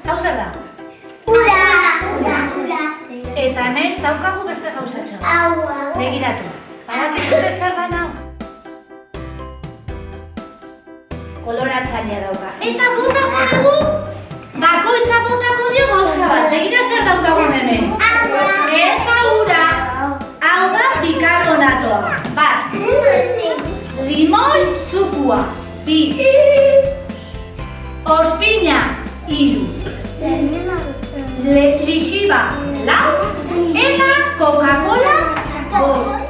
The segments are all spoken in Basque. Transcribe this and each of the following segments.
Hau zer da? Ura. Eta hemen daukagu beste gauzatxo. Agua. Begiratu. Badakizute zer da hau? Koloratzailea dauka. Eta botako dugu, bakoitza botako dio gauza bat. Begira zer daukagun hemen. Agua. Eta ura. Hau da bikarbonatoa. Bat. Limoi zukua. Bi. Ospina. Hiru. Lixiba. Lau. Eta Coca-Cola. Bost.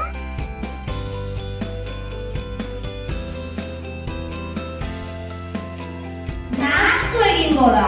Nahastu egingo da.